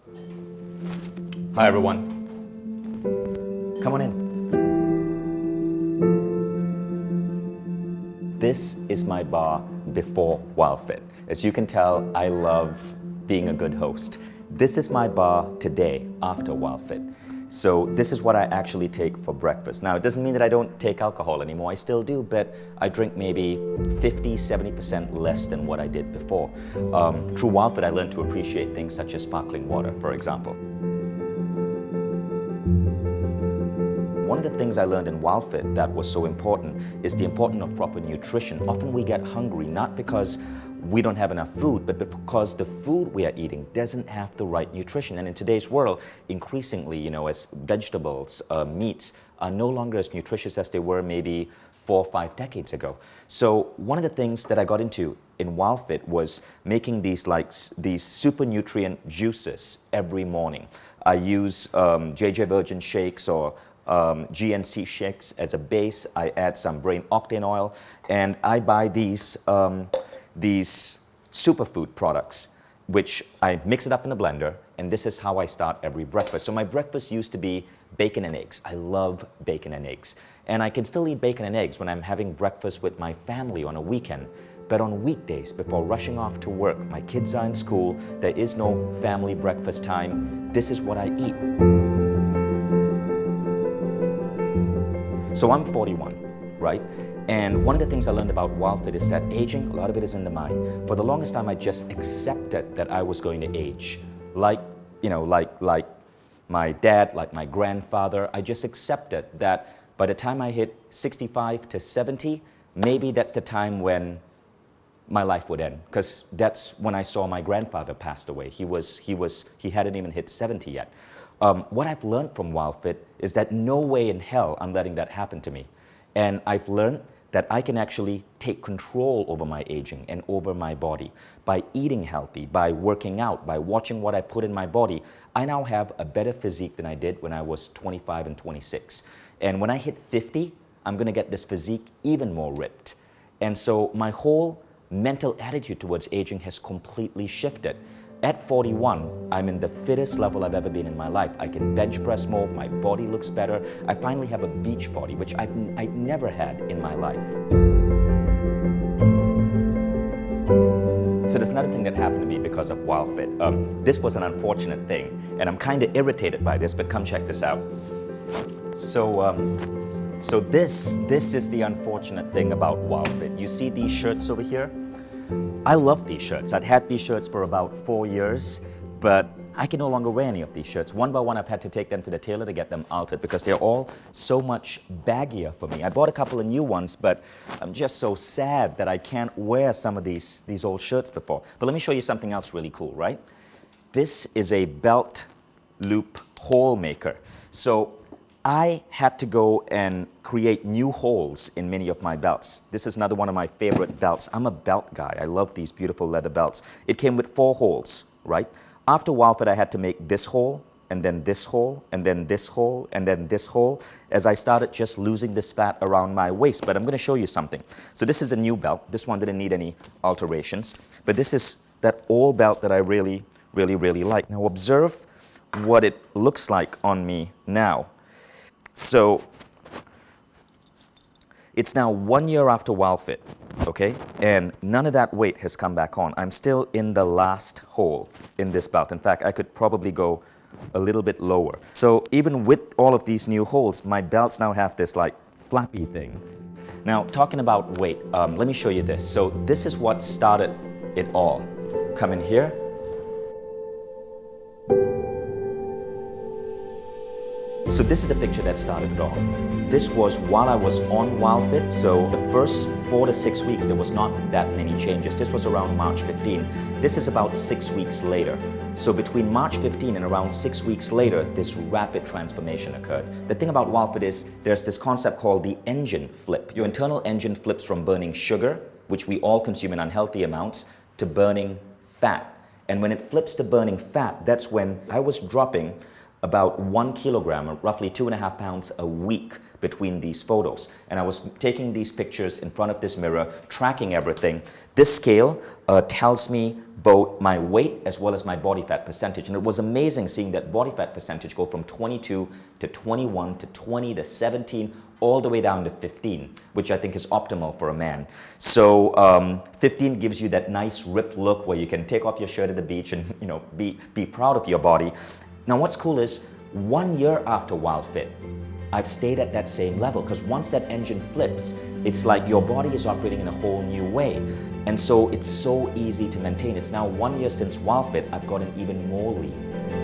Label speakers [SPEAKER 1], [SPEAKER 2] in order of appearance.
[SPEAKER 1] Hi everyone. Come on in. This is my bar before WildFit. As you can tell, I love being a good host. This is my bar today after WildFit. So this is what I actually take for breakfast. Now, it doesn't mean that I don't take alcohol anymore. I still do, but I drink maybe 50-70% less than what I did before. Through WildFit, I learned to appreciate things such as sparkling water, for example. One of the things I learned in WildFit that was so important is the importance of proper nutrition. Often we get hungry not because we don't have enough food, but because the food we are eating doesn't have the right nutrition. And in today's world, increasingly, as vegetables, meats are no longer as nutritious as they were maybe 4 or 5 decades ago. So one of the things that I got into in WildFit was making these super nutrient juices every morning. I use JJ Virgin shakes or GNC shakes as a base. I add some brain octane oil, and I buy these superfood products, which I mix it up in a blender, and this is how I start every breakfast. So my breakfast used to be bacon and eggs. I love bacon and eggs. And I can still eat bacon and eggs when I'm having breakfast with my family on a weekend. But on weekdays, before rushing off to work, my kids are in school, there is no family breakfast time, this is what I eat. So I'm 41, right? And one of the things I learned about WildFit is that aging, a lot of it is in the mind. For the longest time, I just accepted that I was going to age. Like my dad, like my grandfather, I just accepted that by the time I hit 65 to 70, maybe that's the time when my life would end. Because that's when I saw my grandfather passed away. He hadn't even hit 70 yet. What I've learned from WildFit is that no way in hell I'm letting that happen to me. And I've learned that I can actually take control over my aging and over my body. By eating healthy, by working out, by watching what I put in my body, I now have a better physique than I did when I was 25 and 26. And when I hit 50, I'm gonna get this physique even more ripped. And so my whole mental attitude towards aging has completely shifted. At 41, I'm in the fittest level I've ever been in my life. I can bench press more, my body looks better. I finally have a beach body, which I'd never had in my life. So there's another thing that happened to me because of WildFit. This was an unfortunate thing, and I'm kind of irritated by this, but come check this out. So this is the unfortunate thing about WildFit. You see these shirts over here? I love these shirts. I'd had these shirts for about 4 years, but I can no longer wear any of these shirts. One by one, I've had to take them to the tailor to get them altered because they're all so much baggier for me. I bought a couple of new ones, but I'm just so sad that I can't wear some of these old shirts before. But let me show you something else really cool, right? This is a belt loop hole maker. So I had to go and create new holes in many of my belts. This is another one of my favorite belts. I'm a belt guy. I love these beautiful leather belts. It came with 4 holes, right? After WildFit, I had to make this hole, and then this hole, and then this hole, and then this hole, as I started just losing this fat around my waist. But I'm gonna show you something. So this is a new belt. This one didn't need any alterations. But this is that old belt that I really, really, really like. Now observe what it looks like on me now. So it's now 1 year after WildFit, okay? And none of that weight has come back on. I'm still in the last hole in this belt. In fact, I could probably go a little bit lower. So even with all of these new holes, my belts now have this like flappy thing. Now, talking about weight, let me show you this. So this is what started it all. Come in here. So this is the picture that started it all. This was while I was on WildFit, so the first 4 to 6 weeks there was not that many changes. This was around March 15. This is about 6 weeks later. So between March 15 and around 6 weeks later, this rapid transformation occurred. The thing about WildFit is there's this concept called the engine flip. Your internal engine flips from burning sugar, which we all consume in unhealthy amounts, to burning fat. And when it flips to burning fat, that's when I was dropping about 1 kilogram, or roughly 2.5 pounds a week between these photos. And I was taking these pictures in front of this mirror, tracking everything. This scale tells me both my weight as well as my body fat percentage. And it was amazing seeing that body fat percentage go from 22 to 21 to 20 to 17, all the way down to 15, which I think is optimal for a man. So 15 gives you that nice ripped look where you can take off your shirt at the beach and be proud of your body. Now what's cool is 1 year after WildFit, I've stayed at that same level, because once that engine flips, it's like your body is operating in a whole new way. And so it's so easy to maintain. It's now 1 year since WildFit, I've gotten even more lean.